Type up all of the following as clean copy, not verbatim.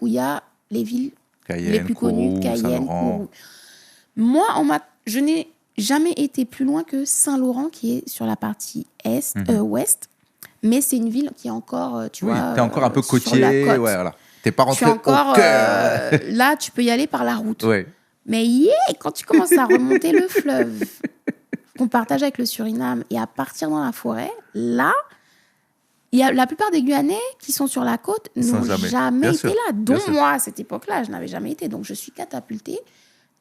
où il y a les villes Cayenne, les plus connues, Cayenne, Kourou. Moi, je n'ai jamais été plus loin que Saint-Laurent, qui est sur la partie ouest, mais c'est une ville qui est encore, tu vois... t'es encore un peu côtier, ouais, voilà. T'es pas rentré au cœur. Là, tu peux y aller par la route. Ouais. Mais quand tu commences à remonter le fleuve qu'on partage avec le Suriname et à partir dans la forêt, là, la plupart des Guyanais qui sont sur la côte n'ont jamais été là. Dont moi, à cette époque-là, je n'avais jamais été. Donc, je suis catapultée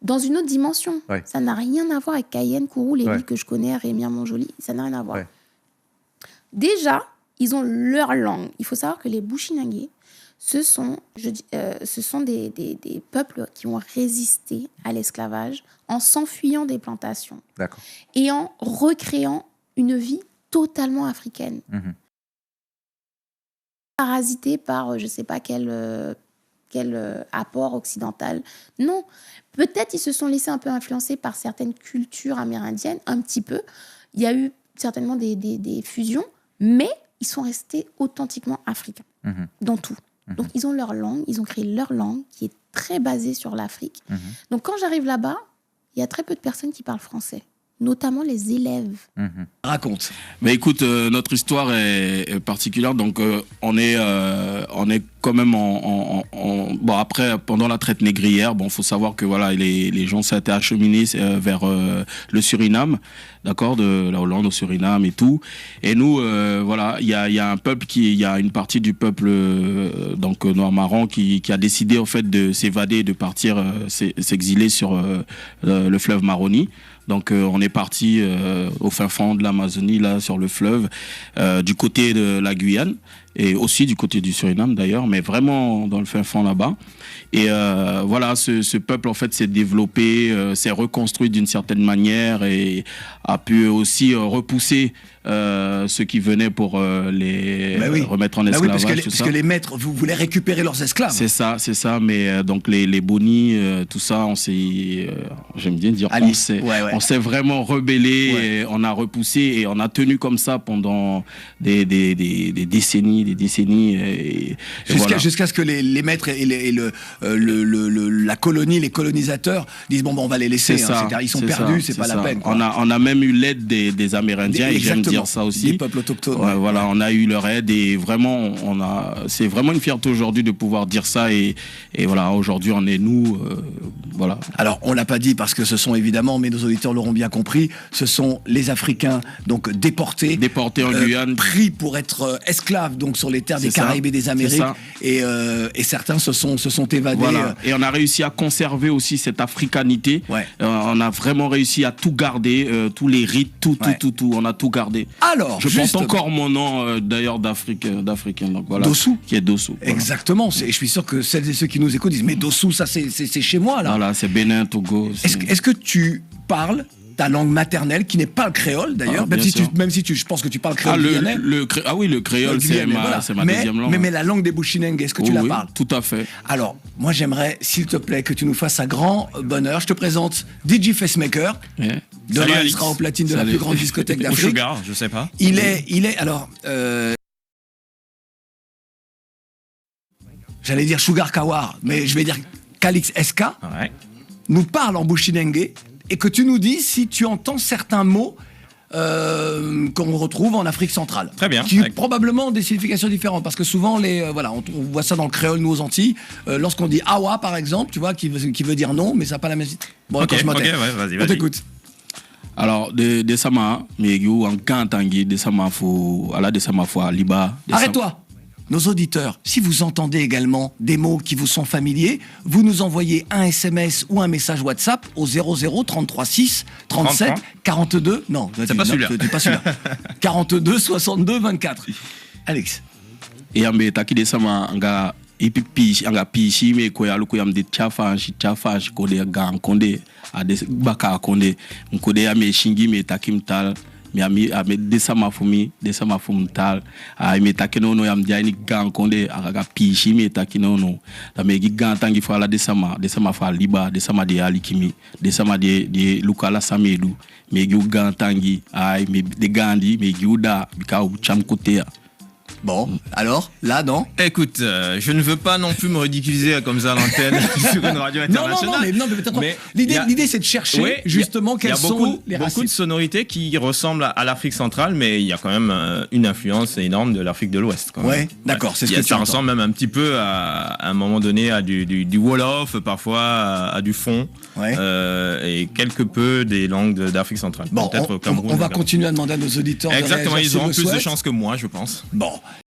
dans une autre dimension. Ouais. Ça n'a rien à voir avec Cayenne, Kourou, les villes que je connais, Rémière-Montjoly. Ça n'a rien à voir. Ouais. Déjà, ils ont leur langue. Il faut savoir que les Bushinangais, ce sont des peuples qui ont résisté à l'esclavage en s'enfuyant des plantations. D'accord. Et en recréant une vie totalement africaine. Parasité par je ne sais pas quel apport occidental. Non. Peut-être ils se sont laissés un peu influencer par certaines cultures amérindiennes, un petit peu. Il y a eu certainement des fusions, mais ils sont restés authentiquement africains dans tout. Donc, ils ont leur langue, ils ont créé leur langue qui est très basée sur l'Afrique. Donc, quand j'arrive là-bas, il y a très peu de personnes qui parlent français, notamment les élèves. Raconte. Mais écoute, notre histoire est particulière, donc on est quand même bon, après, pendant la traite négrière, bon, faut savoir que voilà, les gens s'étaient acheminés vers le Suriname, d'accord, de la Hollande au Suriname et tout. Et nous, voilà, il y a un peuple il y a une partie du peuple donc noir-marron qui a décidé en fait de s'évader, de partir s'exiler sur le fleuve Maroni. Donc on est parti au fin fond de l'Amazonie, là sur le fleuve, du côté de la Guyane et aussi du côté du Suriname d'ailleurs, mais vraiment dans le fin fond là-bas. Et voilà, ce peuple en fait s'est développé, s'est reconstruit d'une certaine manière et a pu aussi repousser ceux qui venaient pour les remettre en esclavage. Parce que les maîtres voulaient récupérer leurs esclaves. C'est ça. Mais donc les bonis, tout ça, on s'est, j'aime bien dire, on s'est vraiment rebellé, et on a repoussé et on a tenu comme ça pendant des décennies. Jusqu'à ce que les maîtres et la colonie, les colonisateurs disent bon, on va les laisser. Ils sont perdus, c'est pas la peine. On a même eu l'aide des Amérindiens, et j'aime dire ça aussi. Des peuples autochtones. Ouais, voilà, on a eu leur aide et vraiment, c'est vraiment une fierté aujourd'hui de pouvoir dire ça et voilà, aujourd'hui on est nous, voilà. Alors on l'a pas dit parce que ce sont évidemment, mais nos auditeurs l'auront bien compris, ce sont les Africains donc déportés en Guyane, pris pour être esclaves donc sur les terres des Caraïbes et des Amériques et certains se sont évadés. Voilà. Et on a réussi à conserver aussi cette africanité. On a vraiment réussi à tout garder, tous les rites, tout, on a tout gardé. Alors, je porte encore mon nom d'ailleurs d'Africain, donc voilà. Dossou. Qui est Dossou. Voilà. Exactement. Et je suis sûr que celles et ceux qui nous écoutent disent mais Dossou, ça c'est chez moi là. Voilà, c'est Bénin, Togo. Est-ce que tu parles ta langue maternelle, qui n'est pas le créole d'ailleurs, même si je pense que tu parles créole guyanais. Oui, le créole, c'est ma deuxième langue. Mais la langue des Bushinangais, est-ce que tu la parles? Tout à fait. Alors, moi j'aimerais, s'il te plaît, que tu nous fasses un grand bonheur. Je te présente DJ Facemaker. Demain, il sera au platine de la plus grande discothèque d'Afrique. Ou Sugar, je sais pas. Il est alors... j'allais dire Sugar Kawar, mais je vais dire Calix SK. Nous parle en Bushinangais. Et que tu nous dis si tu entends certains mots qu'on retrouve en Afrique centrale. Très bien. Qui ont probablement des significations différentes. Parce que souvent, on voit ça dans le créole, nous aux Antilles. Lorsqu'on dit awa, par exemple, tu vois, qui veut dire non, mais ça n'a pas la même... Bon, ok, vas-y. On t'écoute. Alors, de sama, mais en kantangi, de sama fo, ala de sama fo, liba. Arrête-toi. Nos auditeurs, si vous entendez également des mots qui vous sont familiers, vous nous envoyez un SMS ou un message WhatsApp au 00 33 6 37 42. Non, c'est pas celui-là. C'est pas celui-là. 42 62 24. Alex. Et ambe taki de sama nga ipipi anga pishi me ko yalu ko yamde chafanshi ko de gang konde ade baka konde ko de ame shingi me takimtal mi ame desama fumi tal me takino no yam jani gang konde aga pishi me takino no da me gi gang tangi fala desama fa liba desama de alikimi desama de lukala samedu me gi gang tangi me de gandi me gi uda bika cham kotea Bon, alors, là, non? Écoute, je ne veux pas non plus me ridiculiser comme ça à l'antenne sur une radio internationale. Non, mais peut-être. L'idée, c'est de chercher justement quelles sont les racines. Il y a beaucoup de sonorités qui ressemblent à l'Afrique centrale, mais il y a quand même une influence énorme de l'Afrique de l'Ouest. Ouais, d'accord, c'est ce que tu ça entends. ressemble même un petit peu à un moment donné à du Wolof, parfois à du fon, et quelque peu des langues d'Afrique centrale. Bon, on va continuer à demander à nos auditeurs. Exactement, de réagir ils auront s'ils plus le de chances que moi, je pense. Bon,